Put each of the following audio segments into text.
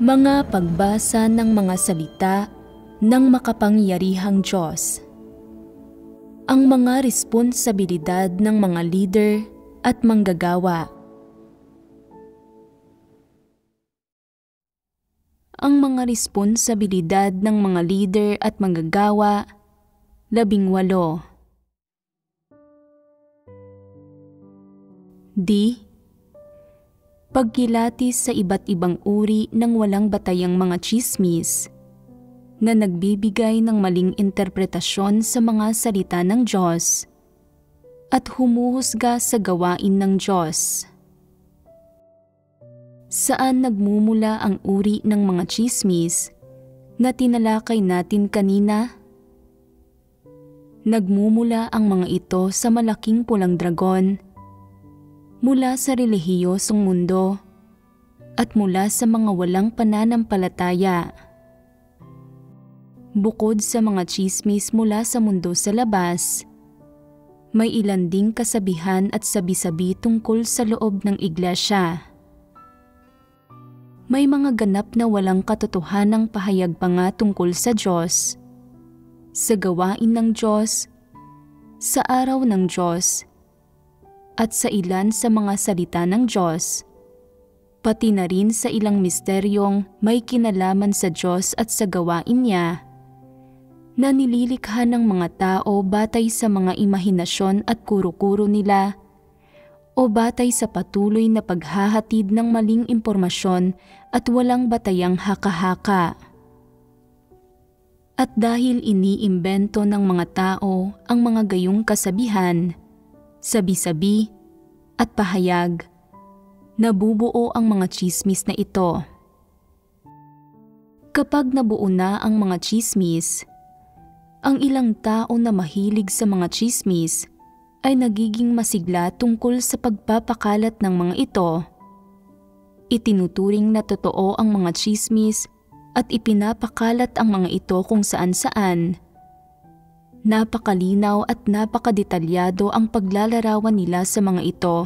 Mga pagbasa ng mga salita ng makapangyarihang Diyos. Ang mga responsibilidad ng mga leader at manggagawa. Ang mga responsibilidad ng mga leader at manggagawa, 18. Pagkilatis sa iba't ibang uri ng walang batayang mga tsismis na nagbibigay ng maling interpretasyon sa mga salita ng Diyos at humuhusga sa gawain ng Diyos. Saan nagmumula ang uri ng mga tsismis na tinalakay natin kanina? Nagmumula ang mga ito sa malaking pulang dragon, mula sa relihiyosong mundo, at mula sa mga walang pananampalataya. Bukod sa mga tsismis mula sa mundo sa labas, may ilan ding kasabihan at sabi-sabi tungkol sa loob ng iglesia. May mga ganap na walang katotohanang pahayag pa nga tungkol sa Diyos, sa gawain ng Diyos, sa araw ng Diyos, at sa ilan sa mga salita ng Diyos, pati na rin sa ilang misteryong may kinalaman sa Diyos at sa gawain niya, na nililikha ng mga tao batay sa mga imahinasyon at kuro-kuro nila, o batay sa patuloy na paghahatid ng maling impormasyon at walang batayang haka-haka. At dahil iniimbento ng mga tao ang mga gayong kasabihan, sabi-sabi at pahayag, nabubuo ang mga tsismis na ito. Kapag nabuo na ang mga tsismis, ang ilang tao na mahilig sa mga tsismis ay nagiging masigla tungkol sa pagpapakalat ng mga ito. Itinuturing na totoo ang mga tsismis at ipinapakalat ang mga ito kung saan-saan. Napakalinaw at napakadetalyado ang paglalarawan nila sa mga ito.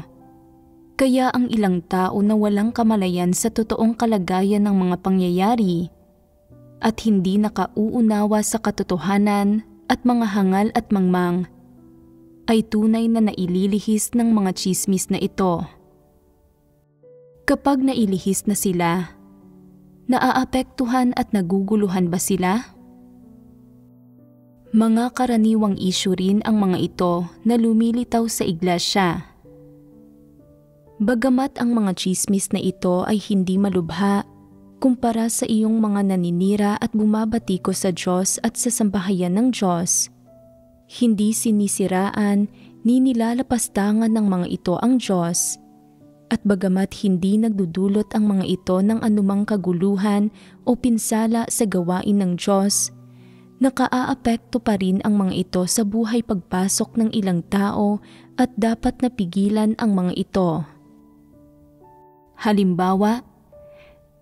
Kaya ang ilang tao na walang kamalayan sa totoong kalagayan ng mga pangyayari at hindi nakauunawa sa katotohanan at mga hangal at mangmang ay tunay na naililihis ng mga tsismis na ito. Kapag nailihis na sila, naaapektuhan at naguguluhan ba sila? Mga karaniwang isyu rin ang mga ito na lumilitaw sa iglesia. Bagamat ang mga tsismis na ito ay hindi malubha kumpara sa iyong mga naninira at bumabatiko sa Diyos at sa sambahayan ng Diyos, hindi sinisiraan ni nilalapastangan ng mga ito ang Diyos, at bagamat hindi nagdudulot ang mga ito ng anumang kaguluhan o pinsala sa gawain ng Diyos, nakaaapekto pa rin ang mga ito sa buhay pagpasok ng ilang tao at dapat napigilan ang mga ito. Halimbawa,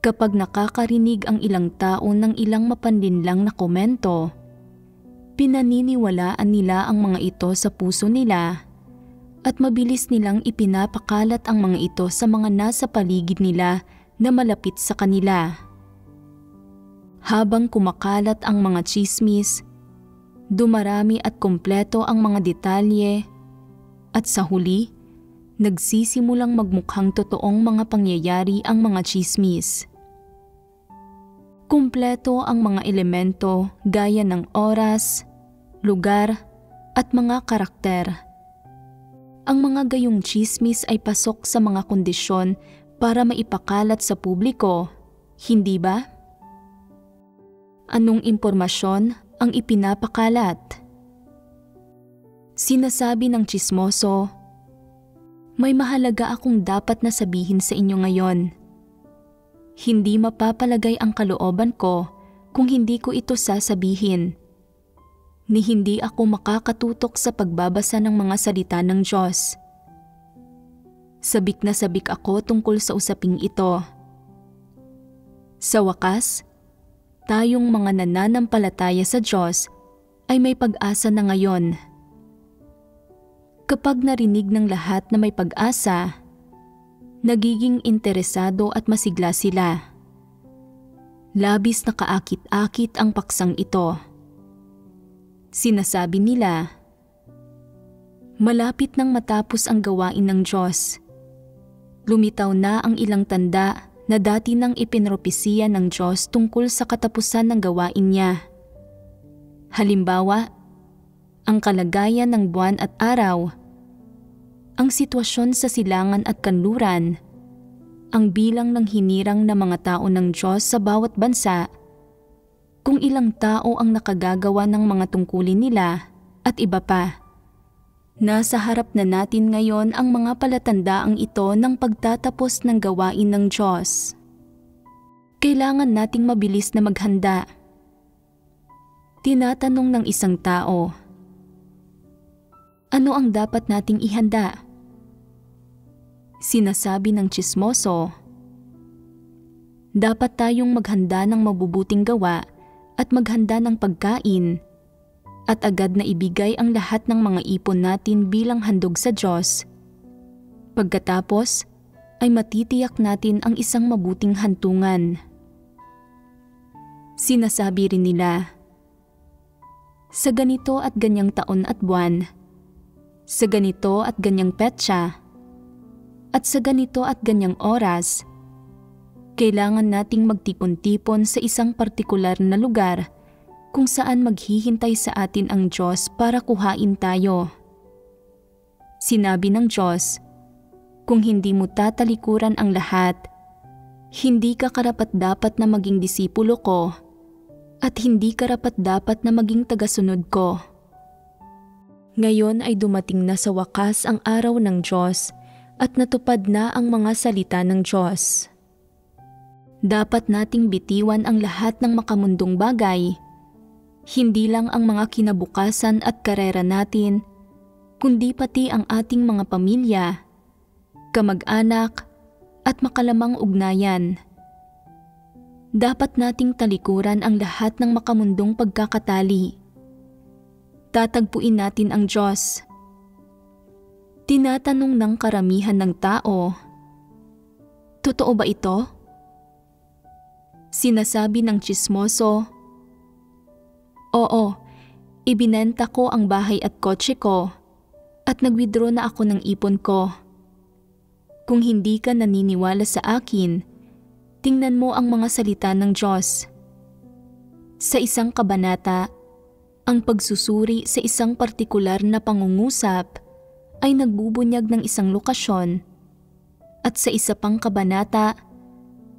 kapag nakakarinig ang ilang tao ng ilang mapanlinlang na komento, pinaniniwalaan nila ang mga ito sa puso nila at mabilis nilang ipinapakalat ang mga ito sa mga nasa paligid nila na malapit sa kanila. Habang kumakalat ang mga tsismis, dumarami at kumpleto ang mga detalye, at sa huli, nagsisimulang magmukhang totoong mga pangyayari ang mga tsismis. Kumpleto ang mga elemento gaya ng oras, lugar, at mga karakter. Ang mga gayong tsismis ay pasok sa mga kondisyon para maipakalat sa publiko, hindi ba? Anong impormasyon ang ipinapakalat? Sinasabi ng tsismoso, "May mahalaga akong dapat na sabihin sa inyo ngayon. Hindi mapapalagay ang kalooban ko kung hindi ko ito sasabihin. Ni hindi ako makakatutok sa pagbabasa ng mga salita ng Diyos. Sabik na sabik ako tungkol sa usaping ito. Sa wakas, tayong mga nananampalataya sa Diyos ay may pag-asa na ngayon. Kapag narinig ng lahat na may pag-asa, nagiging interesado at masigla sila. Labis na kaakit-akit ang paksang ito. Sinasabi nila, malapit nang matapos ang gawain ng Diyos. Lumitaw na ang ilang tanda na dati nang ipinropesiya ng Diyos tungkol sa katapusan ng gawain niya. Halimbawa, ang kalagayan ng buwan at araw, ang sitwasyon sa silangan at kanluran, ang bilang ng hinirang na mga tao ng Diyos sa bawat bansa, kung ilang tao ang nakagagawa ng mga tungkulin nila, at iba pa. Nasa harap na natin ngayon ang mga palatandaang ito ng pagtatapos ng gawain ng Diyos. Kailangan nating mabilis na maghanda. Tinatanong ng isang tao, ano ang dapat nating ihanda? Sinasabi ng tsismoso, dapat tayong maghanda ng mabubuting gawa at maghanda ng pagkain, at agad na ibigay ang lahat ng mga ipon natin bilang handog sa Diyos. Pagkatapos ay matitiyak natin ang isang mabuting hantungan. Sinasabi rin nila, sa ganito at ganyang taon at buwan, sa ganito at ganyang petsa, at sa ganito at ganyang oras, kailangan nating magtipon-tipon sa isang partikular na lugar kung saan maghihintay sa atin ang Diyos para kuhain tayo. Sinabi ng Diyos, kung hindi mo tatalikuran ang lahat, hindi ka karapat-dapat na maging disipulo ko at hindi karapat-dapat na maging tagasunod ko. Ngayon ay dumating na sa wakas ang araw ng Diyos at natupad na ang mga salita ng Diyos. Dapat nating bitiwan ang lahat ng makamundong bagay, hindi lang ang mga kinabukasan at karera natin, kundi pati ang ating mga pamilya, kamag-anak at makalamang ugnayan. Dapat nating talikuran ang lahat ng makamundong pagkakatali. Tatagpuin natin ang Diyos. Tinatanong ng karamihan ng tao, totoo ba ito? Sinasabi ng tsismoso, oo, ibinenta ko ang bahay at kotse ko at nag-withdraw na ako ng ipon ko. Kung hindi ka naniniwala sa akin, tingnan mo ang mga salita ng Diyos. Sa isang kabanata, ang pagsusuri sa isang partikular na pangungusap ay nagbubunyag ng isang lokasyon, at sa isa pang kabanata,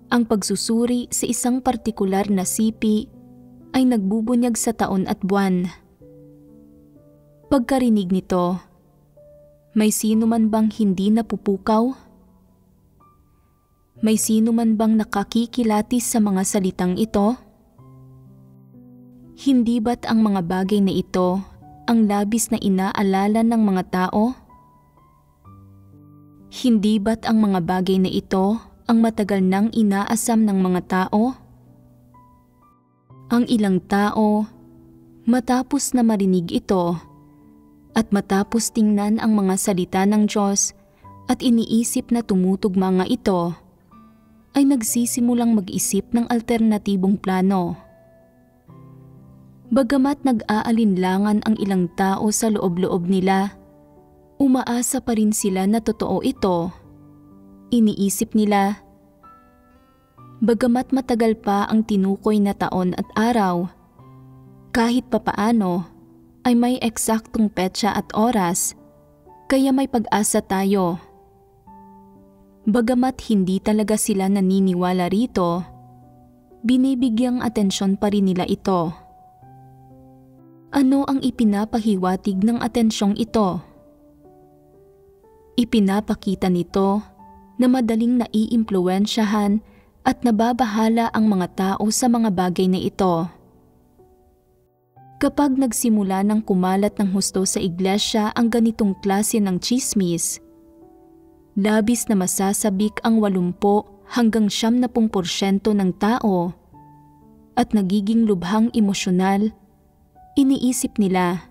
ang pagsusuri sa isang partikular na sipi ay nagbubunyag sa taon at buwan. Pagkarinig nito, may sino man bang hindi napupukaw? May sino man bang nakakikilatis sa mga salitang ito? Hindi ba't ang mga bagay na ito ang labis na inaalala ng mga tao? Hindi ba't ang mga bagay na ito ang matagal nang inaasam ng mga tao? Ang ilang tao, matapos na marinig ito at matapos tingnan ang mga salita ng Diyos at iniisip na tumutugma nga ito, ay nagsisimulang mag-isip ng alternatibong plano. Bagamat nag-aalinlangan ang ilang tao sa loob-loob nila, umaasa pa rin sila na totoo ito. Iniisip nila, bagamat matagal pa ang tinukoy na taon at araw, kahit papaano ay may eksaktong petsa at oras, kaya may pag-asa tayo. Bagamat hindi talaga sila naniniwala rito, binibigyang atensyon pa rin nila ito. Ano ang ipinapahiwatig ng atensyong ito? Ipinapakita nito na madaling naiimpluwensyahan at nababahala ang mga tao sa mga bagay na ito. Kapag nagsimula ng kumalat ng husto sa iglesia ang ganitong klase ng tsismis, labis na masasabik ang 80 hanggang 70% ng tao at nagiging lubhang emosyonal. Iniisip nila,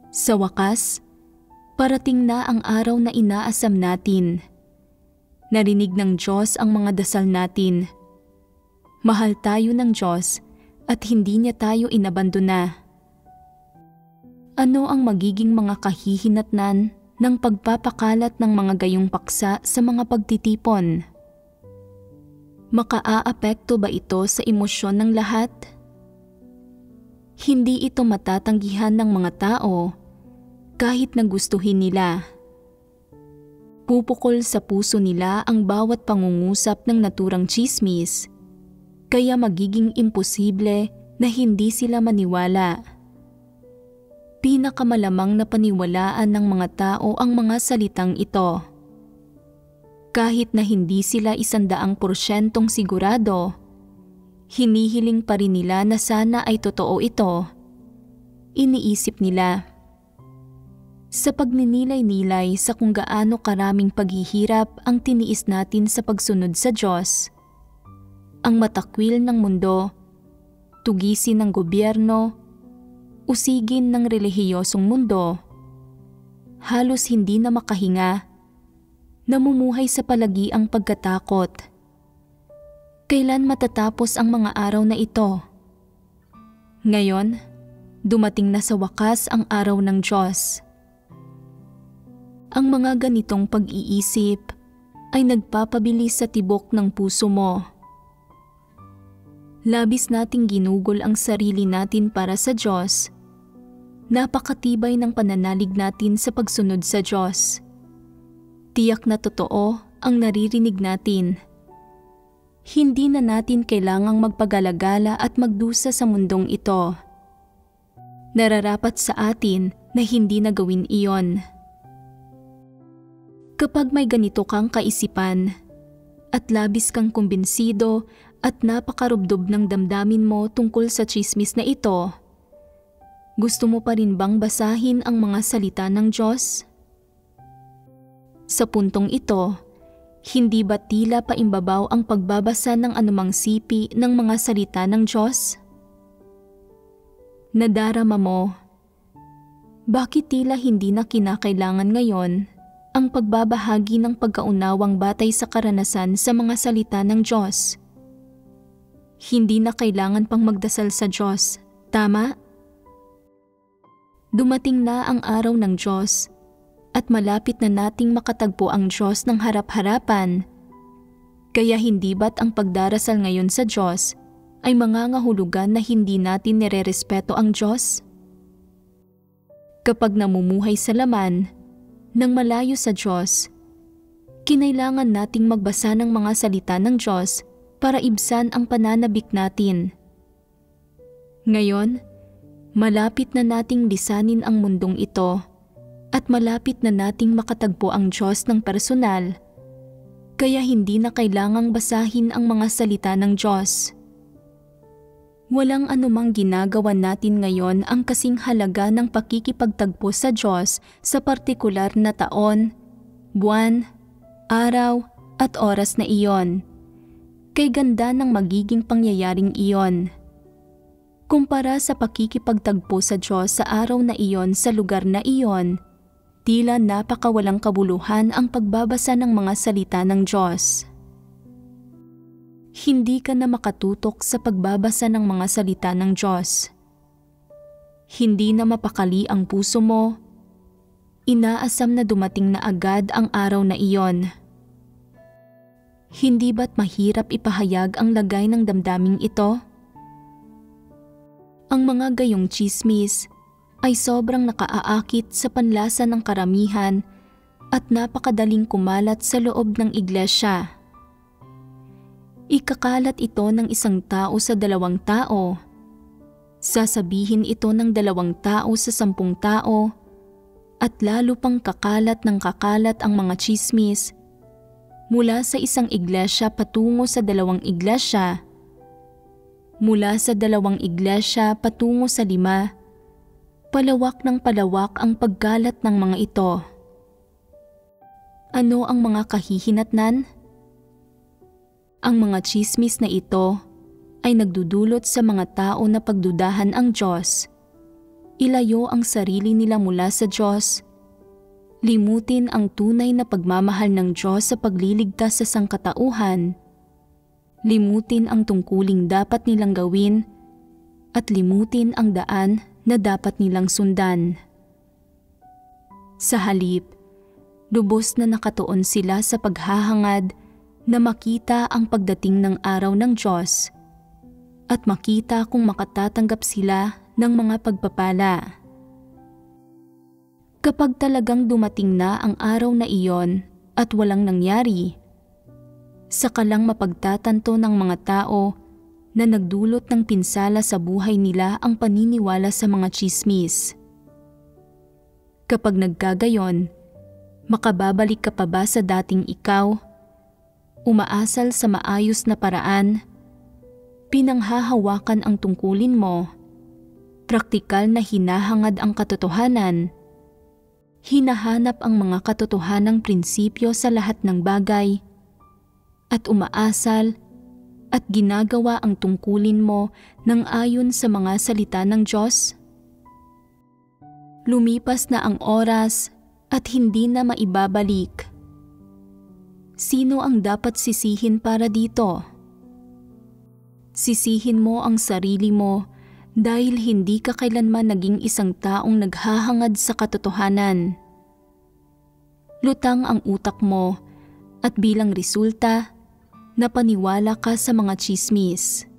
sa wakas, parating na ang araw na inaasam natin. Narinig ng Diyos ang mga dasal natin. Mahal tayo ng Diyos at hindi niya tayo inabandona. Ano ang magiging mga kahihinatnan ng pagpapakalat ng mga gayong paksa sa mga pagtitipon? Makaaapekto ba ito sa emosyon ng lahat? Hindi ito matatanggihan ng mga tao kahit na gustuhin nila. Pupukol sa puso nila ang bawat pangungusap ng naturang tsismis, kaya magiging imposible na hindi sila maniwala. Pinakamalamang na paniwalaan ng mga tao ang mga salitang ito. Kahit na hindi sila 100% sigurado, hinihiling pa rin nila na sana ay totoo ito. Iniisip nila. Sa pagninilay-nilay sa kung gaano karaming paghihirap ang tiniis natin sa pagsunod sa Diyos, ang matakwil ng mundo, tugisin ng gobyerno, usigin ng relihiyosong mundo, halos hindi na makahinga, namumuhay sa palagiang pagkatakot. Kailan matatapos ang mga araw na ito? Ngayon, dumating na sa wakas ang araw ng Diyos. Ang mga ganitong pag-iisip ay nagpapabilis sa tibok ng puso mo. Labis nating ginugol ang sarili natin para sa Diyos. Napakatibay ng pananalig natin sa pagsunod sa Diyos. Tiyak na totoo ang naririnig natin. Hindi na natin kailangang magpagalagala at magdusa sa mundong ito. Nararapat sa atin na hindi na gawin iyon. Kapag may ganito kang kaisipan at labis kang kumbinsido at napakarubdob ng damdamin mo tungkol sa tsismis na ito, gusto mo pa rin bang basahin ang mga salita ng Diyos? Sa puntong ito, hindi ba tila paimbabaw ang pagbabasa ng anumang sipi ng mga salita ng Diyos? Nadarama mo, bakit tila hindi na kinakailangan ngayon ang pagbabahagi ng pagkaunawang batay sa karanasan sa mga salita ng Diyos? Hindi na kailangan pang magdasal sa Diyos, tama? Dumating na ang araw ng Diyos at malapit na nating makatagpo ang Diyos ng harap-harapan. Kaya hindi ba't ang pagdarasal ngayon sa Diyos ay mangangahulugan na hindi natin nirerespeto ang Diyos? Kapag namumuhay sa laman, nang malayo sa Diyos, kinailangan nating magbasa ng mga salita ng Diyos para ibsan ang pananabik natin. Ngayon, malapit na nating lisanin ang mundong ito at malapit na nating makatagpo ang Diyos ng personal, kaya hindi na kailangang basahin ang mga salita ng Diyos. Walang anumang ginagawa natin ngayon ang kasing halaga ng pakikipagtagpo sa Diyos sa partikular na taon, buwan, araw at oras na iyon. Kay ganda ng magiging pangyayaring iyon. Kumpara sa pakikipagtagpo sa Diyos sa araw na iyon sa lugar na iyon, tila napakawalang kabuluhan ang pagbabasa ng mga salita ng Diyos. Hindi ka na makatutok sa pagbabasa ng mga salita ng Diyos. Hindi na mapakali ang puso mo. Inaasam na dumating na agad ang araw na iyon. Hindi ba't mahirap ipahayag ang lagay ng damdaming ito? Ang mga gayong tsismis ay sobrang nakaaakit sa panlasa ng karamihan at napakadaling kumalat sa loob ng iglesia. Ikakalat ito ng isang tao sa 2 tao. Sasabihin ito ng 2 tao sa 10 tao at lalo pang kakalat ng kakalat ang mga tsismis mula sa isang iglesia patungo sa 2 iglesia, mula sa 2 iglesia patungo sa 5, palawak ng palawak ang pagkalat ng mga ito. Ano ang mga kahihinatnan? Ang mga tsismis na ito ay nagdudulot sa mga tao na pagdudahan ang Diyos, ilayo ang sarili nila mula sa Diyos, limutin ang tunay na pagmamahal ng Diyos sa pagliligtas sa sangkatauhan, Limutin ang tungkuling dapat nilang gawin at limutin ang daan na dapat nilang sundan. Sa halip, lubos na nakatuon sila sa paghahangad na makita ang pagdating ng araw ng Diyos at makita kung makatatanggap sila ng mga pagpapala. Kapag talagang dumating na ang araw na iyon at walang nangyari, saka lang mapagtatanto ng mga tao na nagdulot ng pinsala sa buhay nila ang paniniwala sa mga tsismis. Kapag nagkagayon, makababalik ka pa ba sa dating ikaw? Umaasal sa maayos na paraan? Pinanghahawakan ang tungkulin mo? Praktikal na hinahangad ang katotohanan? Hinahanap ang mga katotohanang prinsipyo sa lahat ng bagay? At umaasal at ginagawa ang tungkulin mo ng ayon sa mga salita ng Diyos? Lumipas na ang oras at hindi na maibabalik. Sino ang dapat sisihin para dito? Sisihin mo ang sarili mo dahil hindi ka kailanman naging isang taong naghahangad sa katotohanan. Lutang ang utak mo at bilang resulta, napaniwala ka sa mga tsismis.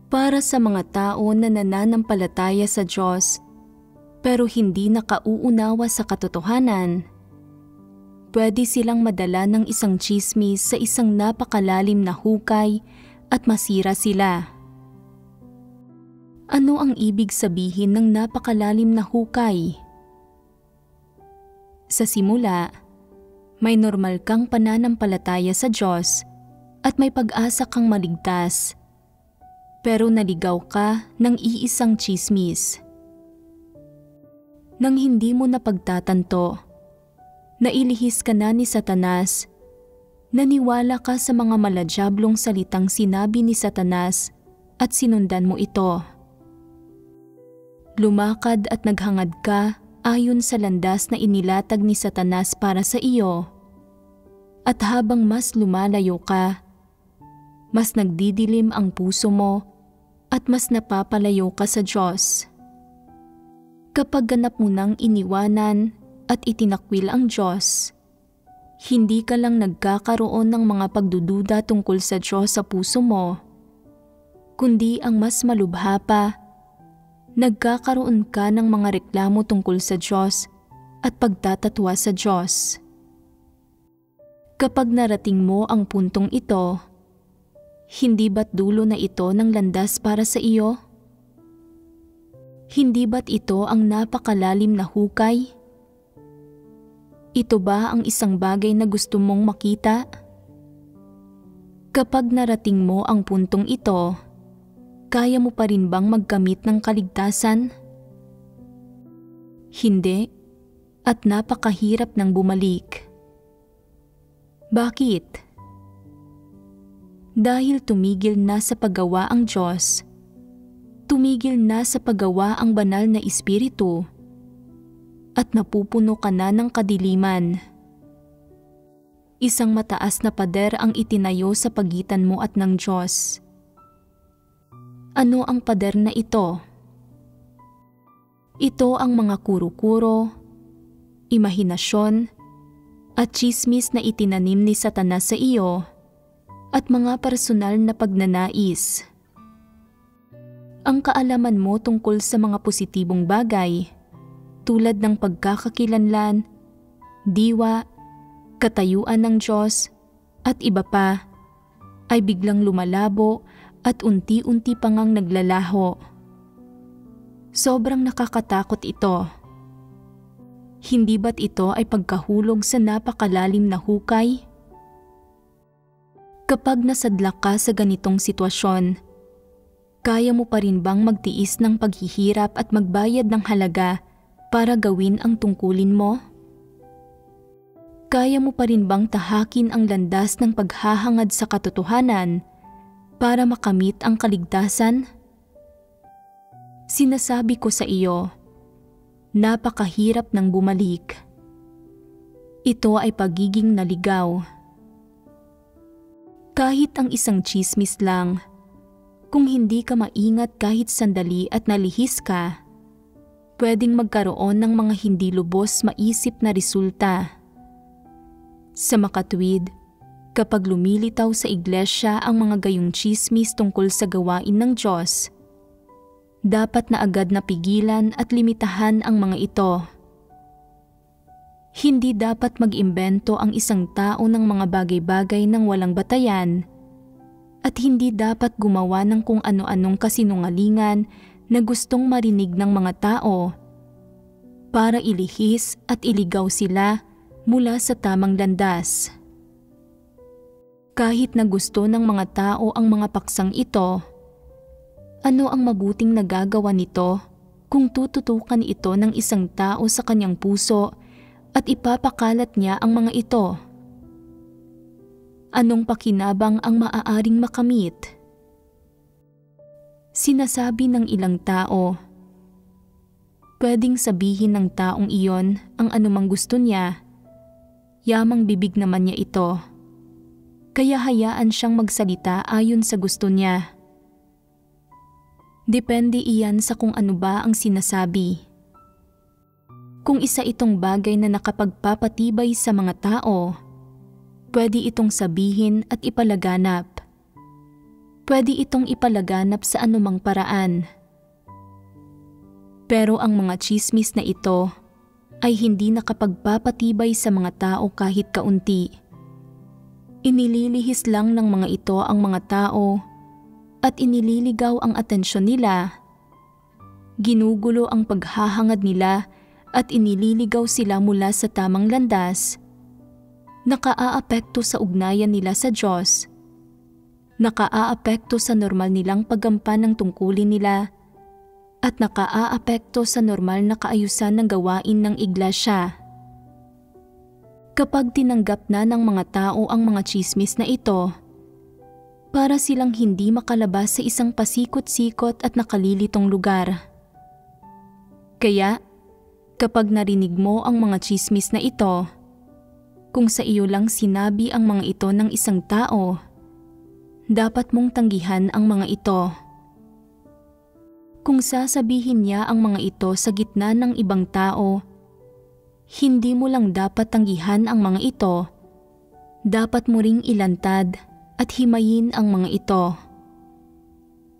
Para sa mga tao na nananampalataya sa Diyos pero hindi nakauunawa sa katotohanan, pwede silang madala ng isang tsismis sa isang napakalalim na hukay at masira sila. Ano ang ibig sabihin ng napakalalim na hukay? Sa simula, may normal kang pananampalataya sa Diyos at may pag-asa kang maligtas, pero naligaw ka ng iisang tsismis. Nang hindi mo napagtatanto, nailihis ka na ni Satanas, naniwala ka sa mga maladyablong salitang sinabi ni Satanas at sinundan mo ito. Lumakad at naghangad ka ayon sa landas na inilatag ni Satanas para sa iyo. At habang mas lumalayo ka, mas nagdidilim ang puso mo at mas napapalayo ka sa Diyos. Kapag ganap mo nang iniwanan at itinakwil ang Diyos, hindi ka lang nagkakaroon ng mga pagdududa tungkol sa Diyos sa puso mo, kundi ang mas malubha pa, nagkakaroon ka ng mga reklamo tungkol sa Diyos at pagtatatwa sa Diyos. Kapag narating mo ang puntong ito, hindi ba't dulo na ito ng landas para sa iyo? Hindi ba't ito ang napakalalim na hukay? Ito ba ang isang bagay na gusto mong makita? Kapag narating mo ang puntong ito, kaya mo pa rin bang magkamit ng kaligtasan? Hindi, at napakahirap nang bumalik. Bakit? Dahil tumigil na sa paggawa ang Diyos, tumigil na sa paggawa ang banal na Espiritu, at napupuno ka na ng kadiliman. Isang mataas na pader ang itinayo sa pagitan mo at ng Diyos. Ano ang pader na ito? Ito ang mga kuro-kuro, imahinasyon, at tsismis na itinanim ni Satanas sa iyo, at mga personal na pagnanais. Ang kaalaman mo tungkol sa mga positibong bagay, tulad ng pagkakakilanlan, diwa, katayuan ng Diyos, at iba pa, ay biglang lumalabo at unti-unti pa ngang naglalaho. Sobrang nakakatakot ito. Hindi ba't ito ay pagkahulog sa napakalalim na hukay? Kapag nasadlak ka sa ganitong sitwasyon, kaya mo pa rin bang magtiis ng paghihirap at magbayad ng halaga para gawin ang tungkulin mo? Kaya mo pa rin bang tahakin ang landas ng paghahangad sa katotohanan para makamit ang kaligtasan? Sinasabi ko sa iyo, napakahirap nang bumalik. Ito ay pagiging naligaw. Kahit ang isang tsismis lang, kung hindi ka maingat kahit sandali at nalihis ka, pwedeng magkaroon ng mga hindi lubos maisip na resulta. Sa makatwid, kapag lumilitaw sa iglesia ang mga gayong tsismis tungkol sa gawain ng Diyos, dapat na agad napigilan at limitahan ang mga ito. Hindi dapat mag-imbento ang isang tao ng mga bagay-bagay ng walang batayan, at hindi dapat gumawa ng kung ano-anong kasinungalingan na gustong marinig ng mga tao para ilihis at iligaw sila mula sa tamang landas. Kahit na gusto ng mga tao ang mga paksang ito, ano ang mabuting nagagawa nito kung tututukan ito ng isang tao sa kanyang puso at ipapakalat niya ang mga ito? Anong pakinabang ang maaaring makamit? Sinasabi ng ilang tao, pwedeng sabihin ng taong iyon ang anumang gusto niya, yamang bibig naman niya ito, kaya hayaan siyang magsalita ayon sa gusto niya. Depende iyan sa kung ano ba ang sinasabi. Kung isa itong bagay na nakapagpapatibay sa mga tao, pwede itong sabihin at ipalaganap. Pwede itong ipalaganap sa anumang paraan. Pero ang mga tsismis na ito ay hindi nakapagpapatibay sa mga tao kahit kaunti. Inililihis lang ng mga ito ang mga tao at inililigaw ang atensyon nila. Ginugulo ang paghahangad nila at inililigaw sila mula sa tamang landas. Nakaaapekto sa ugnayan nila sa Diyos, nakaaapekto sa normal nilang paggampan ng tungkulin nila, at nakaaapekto sa normal na kaayusan ng gawain ng iglesia. Kapag tinanggap na ng mga tao ang mga tsismis na ito, para silang hindi makalabas sa isang pasikot-sikot at nakalilitong lugar. Kaya, kapag narinig mo ang mga tsismis na ito, kung sa iyo lang sinabi ang mga ito ng isang tao, dapat mong tanggihan ang mga ito. Kung sasabihin niya ang mga ito sa gitna ng ibang tao, hindi mo lang dapat tanggihan ang mga ito, dapat mo ring ilantad at himayin ang mga ito.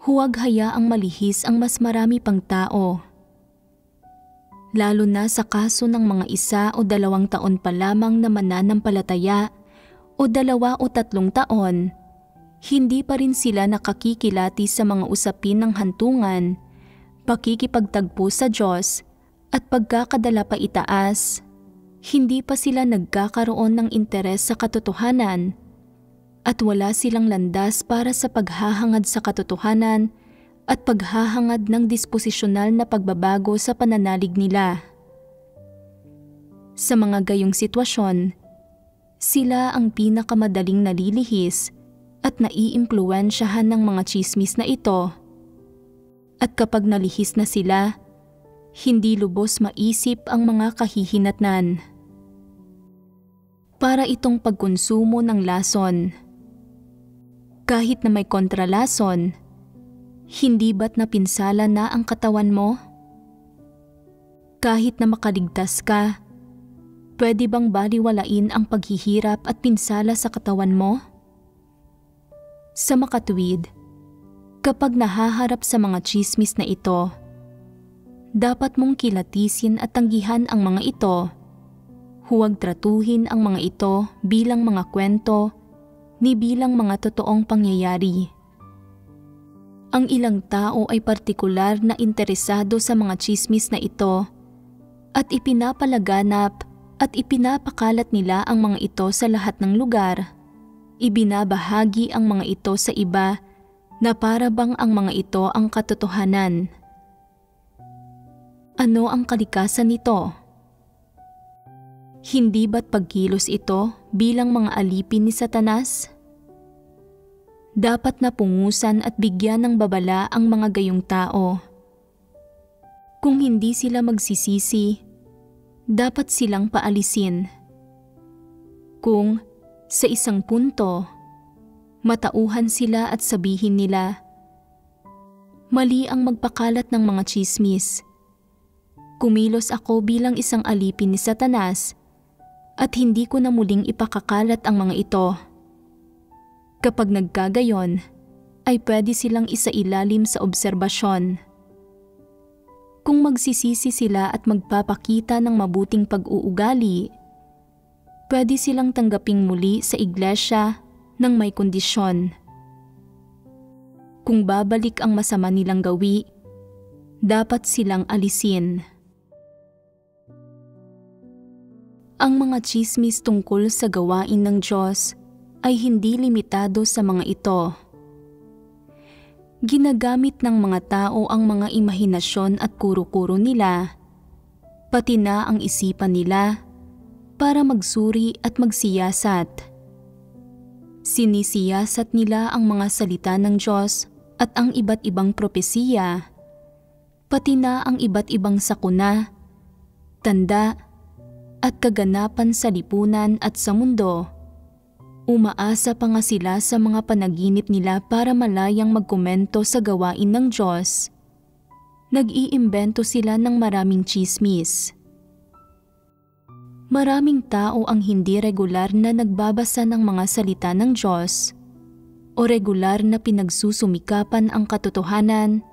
Huwag hayaang malihis ang mas marami pang tao. Lalo na sa kaso ng mga 1 o 2 taon pa lamang na mananampalataya o 2 o 3 taon, hindi pa rin sila nakakikilati sa mga usapin ng hantungan, pakikipagtagpo sa Diyos at pagkakadala pa itaas. Hindi pa sila nagkakaroon ng interes sa katotohanan at wala silang landas para sa paghahangad sa katotohanan at paghahangad ng disposisyonal na pagbabago sa pananalig nila. Sa mga gayong sitwasyon, sila ang pinakamadaling nalilihis at naiimpluwensyahan ng mga tsismis na ito. At kapag nalihis na sila, hindi lubos maisip ang mga kahihinatnan. Para itong pagkonsumo ng lason. Kahit na may kontralason, hindi ba't napinsala na ang katawan mo? Kahit na makaligtas ka, pwede bang baliwalain ang paghihirap at pinsala sa katawan mo? Sa makatuwid, kapag nahaharap sa mga tsismis na ito, dapat mong kilatisin at tanggihan ang mga ito. Huwag tratuhin ang mga ito bilang mga kwento ni bilang mga totoong pangyayari. Ang ilang tao ay partikular na interesado sa mga tsismis na ito at ipinapalaganap at ipinapakalat nila ang mga ito sa lahat ng lugar. Ibinabahagi ang mga ito sa iba na para bang ang mga ito ang katotohanan. Ano ang kalikasan nito? Hindi ba't pagkilos ito bilang mga alipin ni Satanas? Dapat na pungusan at bigyan ng babala ang mga gayong tao. Kung hindi sila magsisisi, dapat silang paalisin. Kung sa isang punto, Matauhan sila at sabihin nila, mali ang magpakalat ng mga tsismis. Kumilos ako bilang isang alipin ni Satanas at hindi ko na muling ipakakalat ang mga ito. Kapag nagkagayon, ay pwede silang isailalim sa obserbasyon. Kung magsisisi sila at magpapakita ng mabuting pag-uugali, pwede silang tanggaping muli sa iglesia ng may kondisyon. Kung babalik ang masama nilang gawi, dapat silang alisin. Ang mga tsismis tungkol sa gawain ng Diyos ay hindi limitado sa mga ito. Ginagamit ng mga tao ang mga imahinasyon at kuro-kuro nila, pati na ang isipan nila, para magsuri at magsiyasat. Sinisiyasat nila ang mga salita ng Diyos at ang iba't ibang propesiya, pati na ang iba't ibang sakuna, tanda, at kaganapan sa lipunan at sa mundo. Umaasa pa nga sila sa mga panaginip nila para malayang magkomento sa gawain ng Diyos. Nag-iimbento sila ng maraming tsismis. Maraming tao ang hindi regular na nagbabasa ng mga salita ng Diyos o regular na pinagsusumikapan ang katotohanan,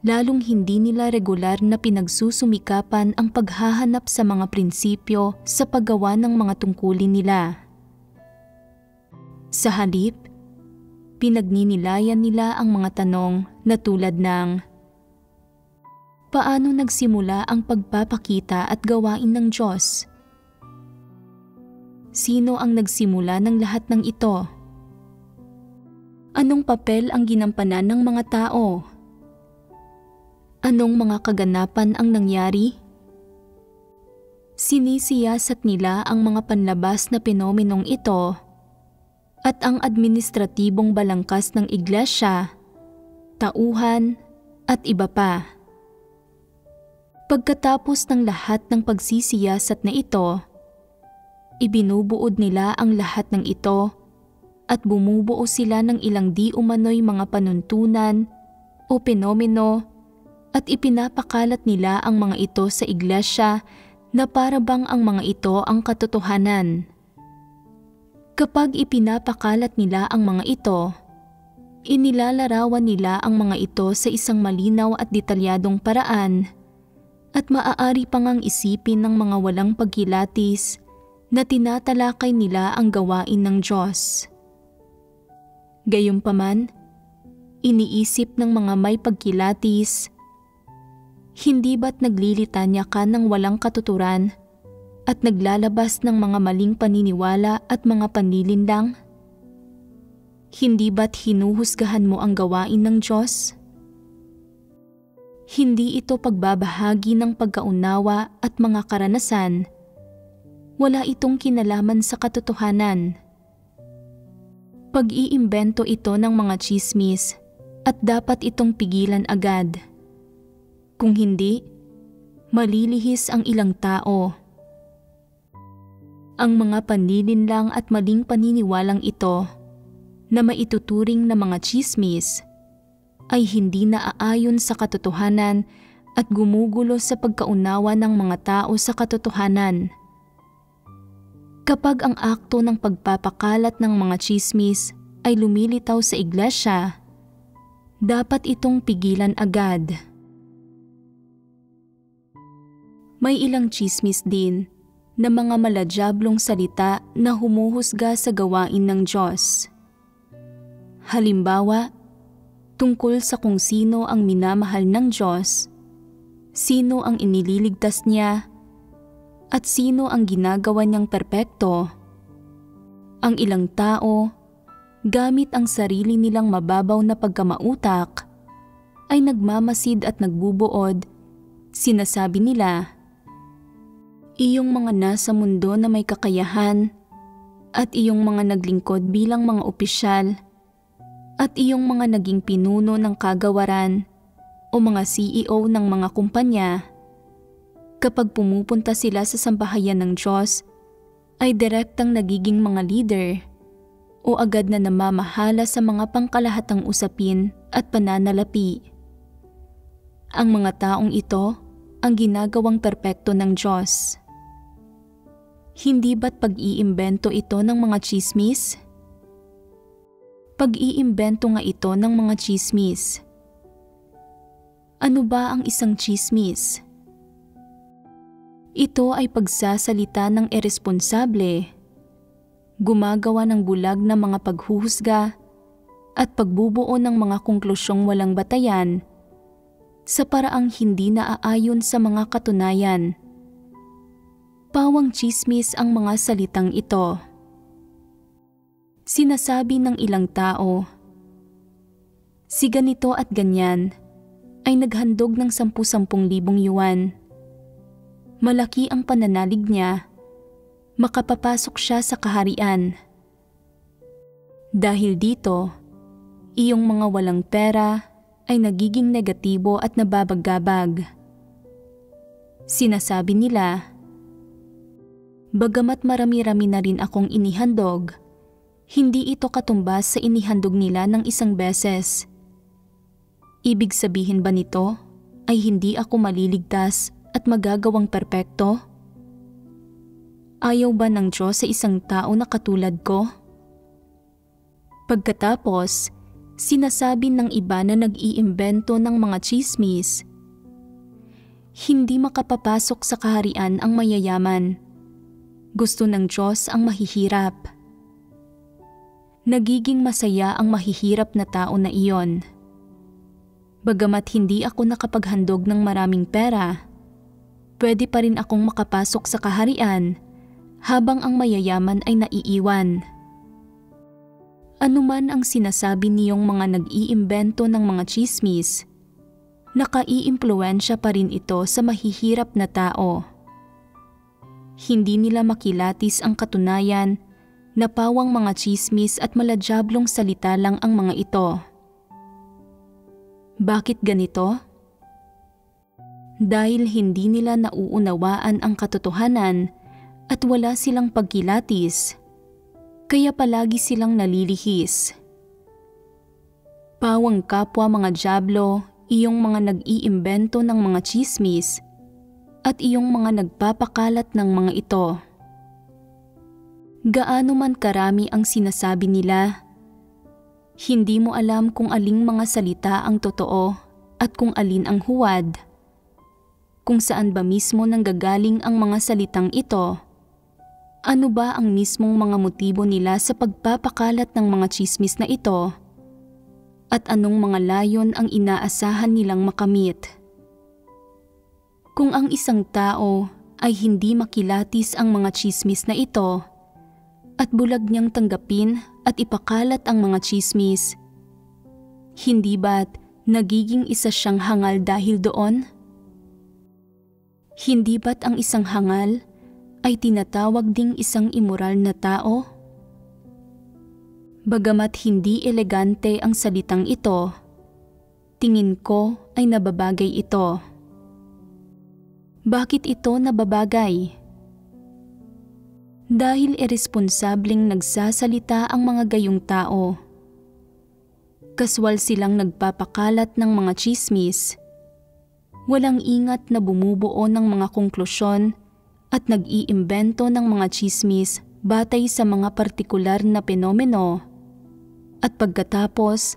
lalong hindi nila regular na pinagsusumikapan ang paghahanap sa mga prinsipyo sa paggawa ng mga tungkulin nila. Sa halip, pinagninilayan nila ang mga tanong na tulad ng, paano nagsimula ang pagpapakita at gawain ng Diyos? Sino ang nagsimula ng lahat ng ito? Anong papel ang ginampanan ng mga tao? Anong mga kaganapan ang nangyari? Sinisiyasat nila ang mga panlabas na penomenong ito at ang administratibong balangkas ng iglesia, tauhan at iba pa. Pagkatapos ng lahat ng pagsisiyasat na ito, ibinubuod nila ang lahat ng ito at bumubuo sila ng ilang di umano'y mga panuntunan o penomeno at ipinapakalat nila ang mga ito sa iglesia na para bang ang mga ito ang katotohanan. Kapag ipinapakalat nila ang mga ito, inilalarawan nila ang mga ito sa isang malinaw at detalyadong paraan at maaari pa ngang isipin ng mga walang pagkilatis na tinatalakay nila ang gawain ng Diyos. Gayunpaman, iniisip ng mga may pagkilatis, hindi ba't naglilitanya ka ng walang katuturan at naglalabas ng mga maling paniniwala at mga panlilinlang? Hindi ba't hinuhusgahan mo ang gawain ng Diyos? Hindi ito pagbabahagi ng pagkaunawa at mga karanasan. Wala itong kinalaman sa katotohanan. Pag-iimbento ito ng mga tsismis at dapat itong pigilan agad. Kung hindi, malilihis ang ilang tao. Ang mga panlilinlang at maling paniniwalang ito na maituturing na mga tsismis ay hindi naaayon sa katotohanan at gumugulo sa pagkaunawa ng mga tao sa katotohanan. Kapag ang akto ng pagpapakalat ng mga tsismis ay lumilitaw sa iglesia, dapat itong pigilan agad. May ilang tsismis din na mga maladyablong salita na humuhusga sa gawain ng Diyos. Halimbawa, tungkol sa kung sino ang minamahal ng Diyos, sino ang inililigtas niya, at sino ang ginagawa niyang perpekto. Ang ilang tao, gamit ang sarili nilang mababaw na pagkamautak, ay nagmamasid at nagbubuod. Sinasabi nila, iyong mga nasa mundo na may kakayahan at iyong mga naglingkod bilang mga opisyal at iyong mga naging pinuno ng kagawaran o mga CEO ng mga kumpanya, kapag pumupunta sila sa sambahayan ng Diyos, ay direktang nagiging mga leader o agad na namamahala sa mga pangkalahatang usapin at pananalapi. Ang mga taong ito ang ginagawang perpekto ng Diyos. Hindi ba't pag-iimbento ito ng mga tsismis? Pag-iimbento nga ito ng mga tsismis. Ano ba ang isang tsismis? Ito ay pagsasalita ng iresponsable, gumagawa ng bulag na mga paghuhusga at pagbubuo ng mga konklusyong walang batayan sa paraang hindi naaayon sa mga katunayan. Pawang tsismis ang mga salitang ito. Sinasabi ng ilang tao, si ganito at ganyan ay naghandog ng 10,000 yuan. Malaki ang pananalig niya, makapapasok siya sa kaharian. Dahil dito, iyong mga walang pera ay nagiging negatibo at nababagabag. Sinasabi nila, bagamat marami-rami na rin akong inihandog, hindi ito katumbas sa inihandog nila ng 1 beses. Ibig sabihin ba nito ay hindi ako maliligtas at magagawang perpekto? Ayaw ba ng Diyos sa isang tao na katulad ko? Pagkatapos, sinasabi ng iba na nag-iimbento ng mga tsismis. Hindi makapapasok sa kaharian ang mayayaman. Gusto ng Diyos ang mahihirap. Nagiging masaya ang mahihirap na tao na iyon. Bagamat hindi ako nakapaghandog ng maraming pera, pwede pa rin akong makapasok sa kaharian habang ang mayayaman ay naiiwan. Ano man ang sinasabi niyong mga nag-iimbento ng mga tsismis, nakaiimpluwensya pa rin ito sa mahihirap na tao. Hindi nila makilatis ang katunayan na pawang mga tsismis at maladyablong salita lang ang mga ito. Bakit ganito? Dahil hindi nila nauunawaan ang katotohanan at wala silang pagkilatis, kaya palagi silang nalilihis. Pawang kapwa mga dyablo, iyong mga nag-iimbento ng mga tsismis at iyong mga nagpapakalat ng mga ito. Gaano man karami ang sinasabi nila, hindi mo alam kung aling mga salita ang totoo at kung alin ang huwad. Kung saan ba mismo nanggagaling ang mga salitang ito? Ano ba ang mismong mga motibo nila sa pagpapakalat ng mga tsismis na ito? At anong mga layon ang inaasahan nilang makamit? Kung ang isang tao ay hindi makilatis ang mga tsismis na ito at bulag niyang tanggapin at ipakalat ang mga tsismis, hindi ba't nagiging isa siyang hangal dahil doon? Hindi ba't ang isang hangal ay tinatawag ding isang immoral na tao? Bagamat hindi elegante ang salitang ito, tingin ko ay nababagay ito. Bakit ito nababagay? Dahil irresponsableng nagsasalita ang mga gayong tao. Kaswal silang nagpapakalat ng mga tsismis. Walang ingat na bumubuo ng mga konklusyon at nag-iimbento ng mga tsismis batay sa mga partikular na penomeno. At pagkatapos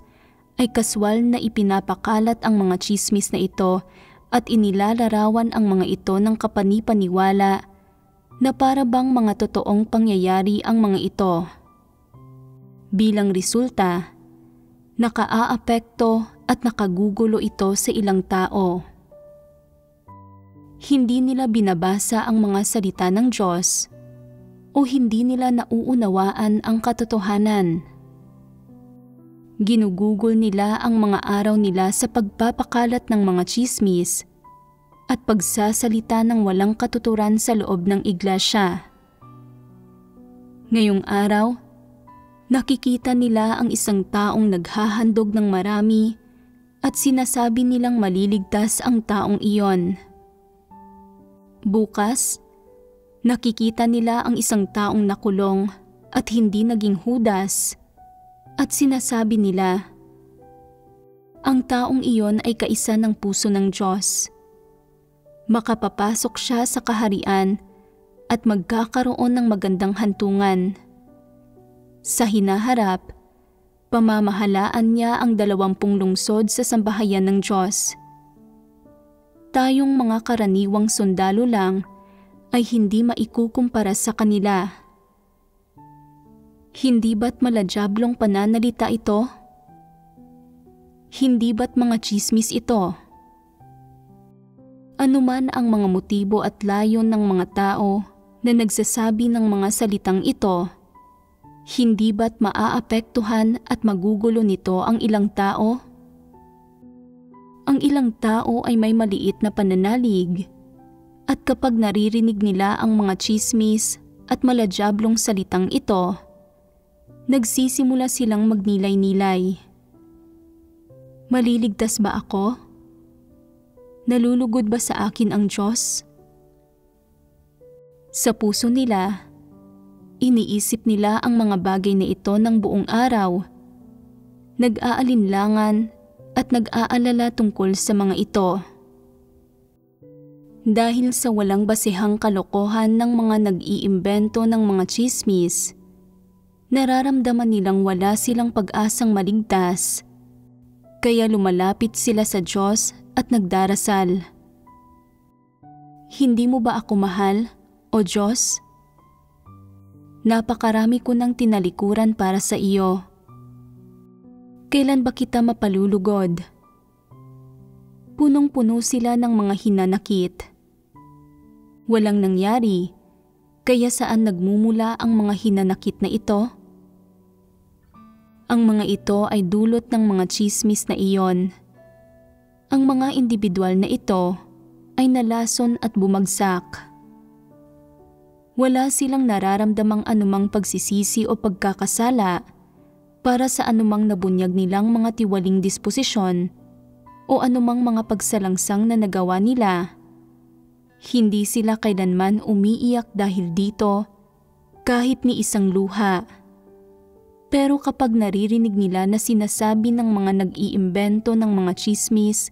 ay kaswal na ipinapakalat ang mga tsismis na ito at inilalarawan ang mga ito ng kapanipaniwala na para bang mga totoong pangyayari ang mga ito. Bilang resulta, nakaaapekto at nakagugulo ito sa ilang tao. Hindi nila binabasa ang mga salita ng Diyos o hindi nila nauunawaan ang katotohanan. Ginugugol nila ang mga araw nila sa pagpapakalat ng mga tsismis at pagsasalita ng walang katuturan sa loob ng iglesia. Ngayong araw, nakikita nila ang isang taong naghahandog ng marami at sinasabi nilang maliligtas ang taong iyon. Bukas, nakikita nila ang isang taong nakulong at hindi naging Judas, at sinasabi nila, ang taong iyon ay kaisa ng puso ng Diyos. Makapapasok siya sa kaharian at magkakaroon ng magandang hantungan. Sa hinaharap, pamamahalaan niya ang 20 lungsod sa sambahayan ng Diyos. Tayong mga karaniwang sundalo lang ay hindi maikukumpara sa kanila. Hindi ba't maladiablong pananalita ito? Hindi ba't mga tsismis ito? Ano man ang mga motibo at layon ng mga tao na nagsasabi ng mga salitang ito, hindi ba't maaapektuhan at magugulo nito ang ilang tao? Ang ilang tao ay may maliit na pananalig, at kapag naririnig nila ang mga tsismis at maladiablong salitang ito, nagsisimula silang magnilay-nilay. Maliligtas ba ako? Nalulugod ba sa akin ang Diyos? Sa puso nila, iniisip nila ang mga bagay na ito ng buong araw. Nag-aalinlangan at nag-aalala tungkol sa mga ito. Dahil sa walang basehang kalokohan ng mga nag-iimbento ng mga tsismis, nararamdaman nilang wala silang pag-asang maligtas, kaya lumalapit sila sa Diyos at nagdarasal. Hindi mo ba ako mahal, O Diyos? Napakarami ko ng tinalikuran para sa iyo. Kailan ba kita mapalulugod? Punong-puno sila ng mga hinanakit. Walang nangyari, kaya saan nagmumula ang mga hinanakit na ito? Ang mga ito ay dulot ng mga tsismis na iyon. Ang mga individual na ito ay nalason at bumagsak. Wala silang nararamdamang anumang pagsisisi o pagkakasala para sa anumang nabunyag nilang mga tiwaling disposisyon o anumang mga pagsalangsang na nagawa nila. Hindi sila kailanman umiiyak dahil dito, kahit ni isang luha. Pero kapag naririnig nila na sinasabi ng mga nag-iimbento ng mga tsismis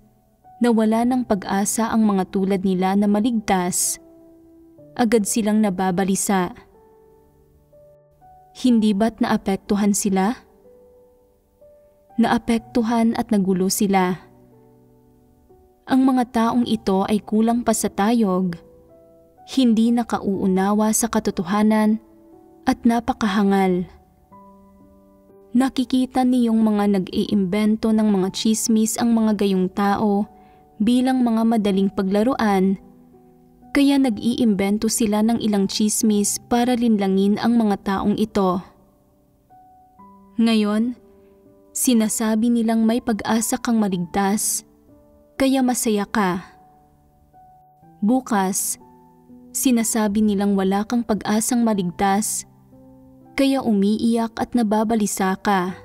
na wala ng pag-asa ang mga tulad nila na maligtas, agad silang nababalisa. Hindi ba't naapektuhan sila? Naapektuhan at nagulo sila. Ang mga taong ito ay kulang pa sa tayog, hindi nakauunawa sa katotohanan at napakahangal. Nakikita niyong mga nag-iimbento ng mga tsismis ang mga gayong tao bilang mga madaling paglaruan, kaya nag-iimbento sila ng ilang tsismis para linlangin ang mga taong ito. Ngayon, sinasabi nilang may pag-asa kang maligtas, kaya masaya ka. Bukas, sinasabi nilang wala kang pag-asang maligtas, kaya umiiyak at nababalisa ka.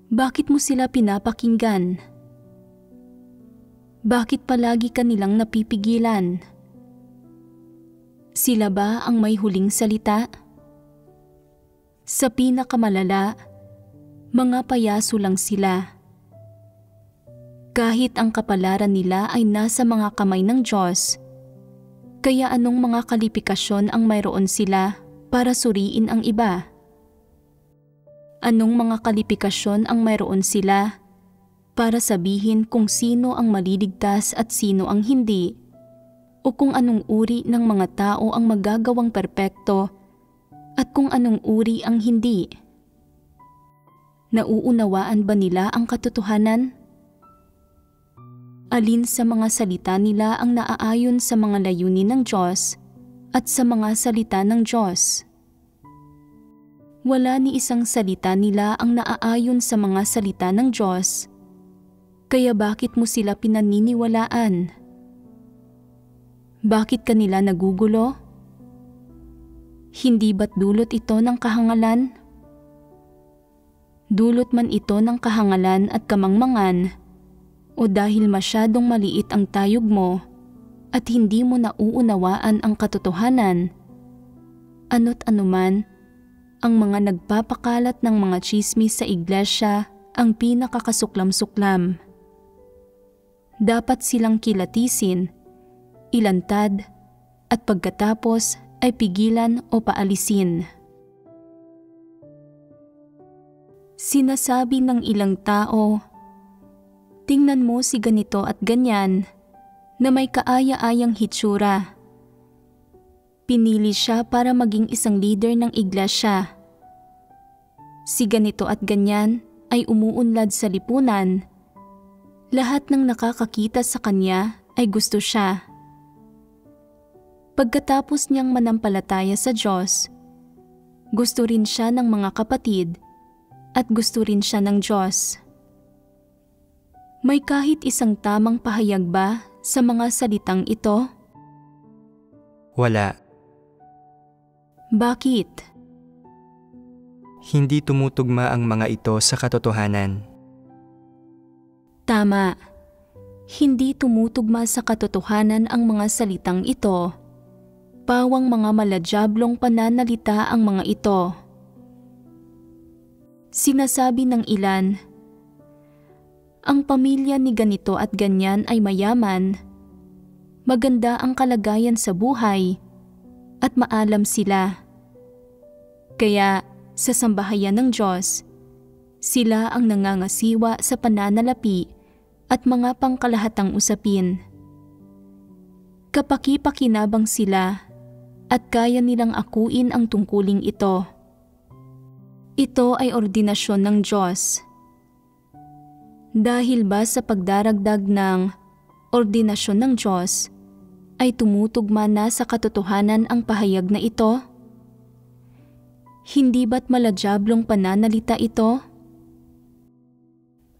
Bakit mo sila pinapakinggan? Bakit palagi ka nilang napipigilan? Sila ba ang may huling salita? Sa pinakamalala, mga payaso lang sila. Kahit ang kapalaran nila ay nasa mga kamay ng Diyos, kaya anong mga kalipikasyon ang mayroon sila para suriin ang iba? Anong mga kalipikasyon ang mayroon sila para sabihin kung sino ang maliligtas at sino ang hindi, o kung anong uri ng mga tao ang magagawang perpekto at kung anong uri ang hindi? Nauunawaan ba nila ang katotohanan? Alin sa mga salita nila ang naaayon sa mga layunin ng Diyos at sa mga salita ng Diyos? Wala ni isang salita nila ang naaayon sa mga salita ng Diyos, kaya bakit mo sila pinaniniwalaan? Bakit kanila nagugulo? Hindi ba't dulot ito ng kahangalan? Dulot man ito ng kahangalan at kamangmangan, o dahil masyadong maliit ang tayog mo at hindi mo nauunawaan ang katotohanan, ano't anuman, ang mga nagpapakalat ng mga tsismis sa iglesia ang pinakakasuklam-suklam. Dapat silang kilatisin, ilantad, at pagkatapos ay pigilan o paalisin. Sinasabi ng ilang tao, "Tingnan mo si ganito at ganyan na may kaaya-ayang hitsura. Pinili siya para maging isang leader ng iglesia. Si ganito at ganyan ay umuunlad sa lipunan. Lahat ng nakakakita sa kanya ay gusto siya." Pagkatapos niyang manampalataya sa Diyos, gusto rin siya ng mga kapatid at gusto rin siya ng Diyos. May kahit isang tamang pahayag ba sa mga salitang ito? Wala. Bakit? Hindi tumutugma ang mga ito sa katotohanan. Tama. Hindi tumutugma sa katotohanan ang mga salitang ito. Pawang mga maladyaablong pananalita ang mga ito. Sinasabi ng ilan, ang pamilya ni ganito at ganyan ay mayaman, maganda ang kalagayan sa buhay, at maalam sila. Kaya sa sambahayan ng Diyos, sila ang nangangasiwa sa pananalapi at mga pangkalahatang usapin. Kapaki-pakinabang sila at kaya nilang akuin ang tungkuling ito. Ito ay ordinasyon ng Diyos. Dahil ba sa pagdaragdag ng ordinasyon ng Diyos, ay tumutugma na sa katotohanan ang pahayag na ito? Hindi ba't maladyaablong pananalita ito?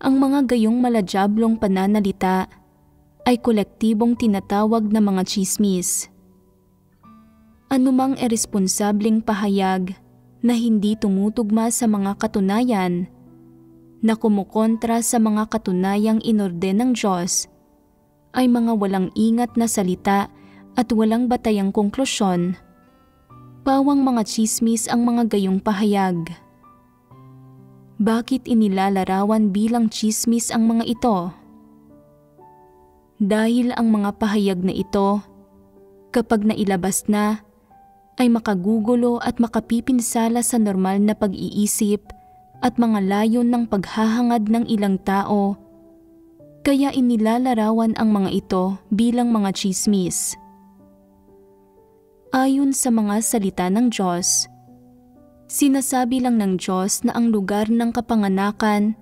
Ang mga gayong maladyaablong pananalita ay kolektibong tinatawag na mga tsismis. Anumang irresponsableng pahayag na hindi tumutugma sa mga katunayan, na kumukontra sa mga katunayang inorden ng Diyos, ay mga walang ingat na salita at walang batayang konklusyon. Pawang mga tsismis ang mga gayong pahayag. Bakit inilalarawan bilang tsismis ang mga ito? Dahil ang mga pahayag na ito, kapag nailabas na, ay makagugulo at makapipinsala sa normal na pag-iisip at mga layon ng paghahangad ng ilang tao, kaya inilalarawan ang mga ito bilang mga tsismis. Ayon sa mga salita ng Diyos, sinasabi lang ng Diyos na ang lugar ng kapanganakan,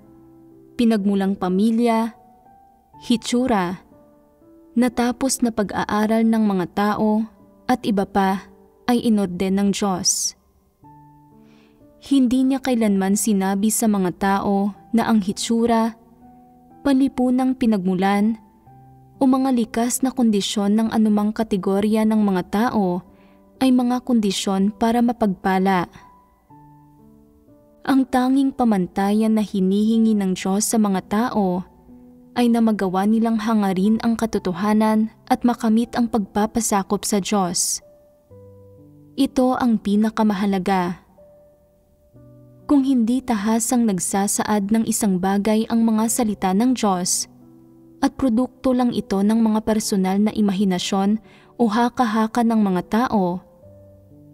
pinagmulang pamilya, hitsura, natapos na pag-aaral ng mga tao at iba pa ay inorden ng Diyos. Hindi niya kailanman sinabi sa mga tao na ang hitsura, panlipunang pinagmulan, o mga likas na kondisyon ng anumang kategorya ng mga tao ay mga kondisyon para mapagpala. Ang tanging pamantayan na hinihingi ng Diyos sa mga tao ay na magawa nilang hangarin ang katotohanan at makamit ang pagpapasakop sa Diyos. Ito ang pinakamahalaga. Kung hindi tahasang nagsasaad ng isang bagay ang mga salita ng Diyos, at produkto lang ito ng mga personal na imahinasyon o haka-haka ng mga tao,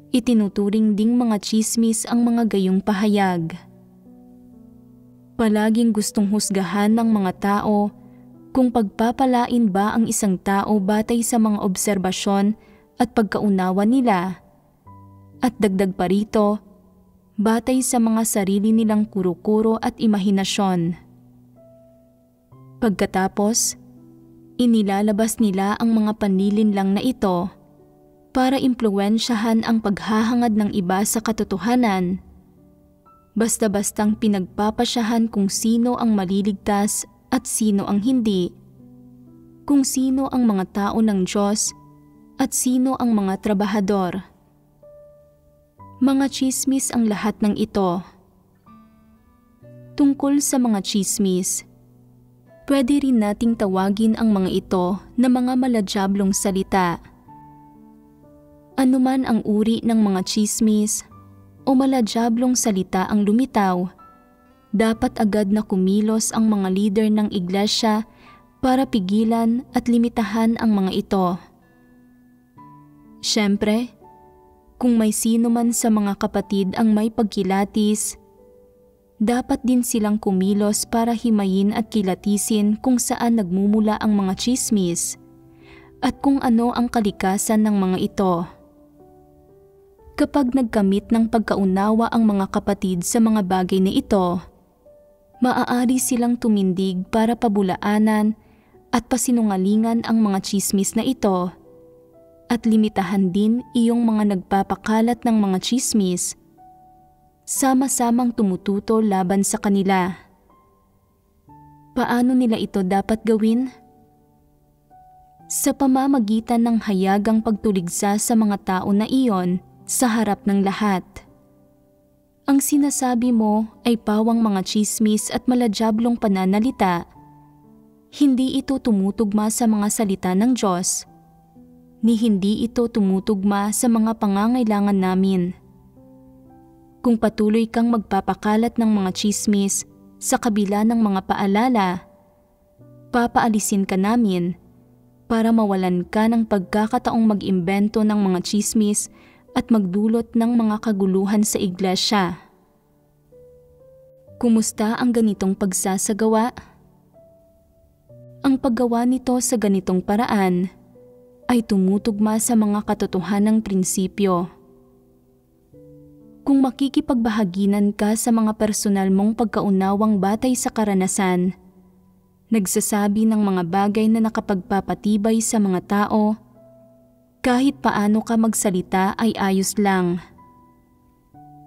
itinuturing ding mga tsismis ang mga gayong pahayag. Palaging gustong husgahan ng mga tao kung pagpapalain ba ang isang tao batay sa mga obserbasyon at pagkaunawa nila, at dagdag pa rito, batay sa mga sarili nilang kuro-kuro at imahinasyon. Pagkatapos, inilalabas nila ang mga panlilinlang na ito para impluwensyahan ang paghahangad ng iba sa katotohanan, basta-bastang pinagpapasyahan kung sino ang maliligtas at sino ang hindi, kung sino ang mga tao ng Diyos at sino ang mga trabahador. Mga tsismis ang lahat ng ito. Tungkol sa mga tsismis, pwede rin nating tawagin ang mga ito na mga maladyaablong salita. Anuman ang uri ng mga tsismis, o maladyablong salita ang lumitaw, dapat agad na kumilos ang mga leader ng iglesia para pigilan at limitahan ang mga ito. Siyempre, kung may sino man sa mga kapatid ang may pagkilatis, dapat din silang kumilos para himayin at kilatisin kung saan nagmumula ang mga tsismis at kung ano ang kalikasan ng mga ito. Kapag nagkamit ng pagkaunawa ang mga kapatid sa mga bagay na ito, maaari silang tumindig para pabulaanan at pasinungalingan ang mga tsismis na ito at limitahan din iyong mga nagpapakalat ng mga tsismis, sama-samang tumututo laban sa kanila. Paano nila ito dapat gawin? Sa pamamagitan ng hayagang pagtuligsa sa mga tao na iyon sa harap ng lahat. Ang sinasabi mo ay pawang mga tsismis at maladyablong pananalita. Hindi ito tumutugma sa mga salita ng Diyos, ni hindi ito tumutugma sa mga pangangailangan namin. Kung patuloy kang magpapakalat ng mga tsismis sa kabila ng mga paalala, papaalisin ka namin para mawalan ka ng pagkakataong mag-imbento ng mga tsismis at magdulot ng mga kaguluhan sa iglesia. Kumusta ang ganitong pagsasagawa? Ang paggawa nito sa ganitong paraan ay tumutugma sa mga katotohanang prinsipyo. Kung makikipagbahaginan ka sa mga personal mong pagkaunawang batay sa karanasan, nagsasabi ng mga bagay na nakapagpapatibay sa mga tao, kahit paano ka magsalita ay ayos lang.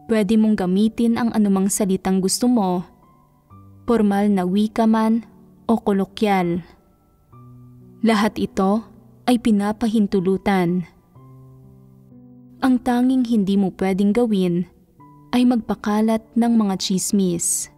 Pwede mong gamitin ang anumang salitang gusto mo, formal na wika man o kolokyal. Lahat ito ay pinapahintulutan. Ang tanging hindi mo pwedeng gawin ay magpakalat ng mga tsismis.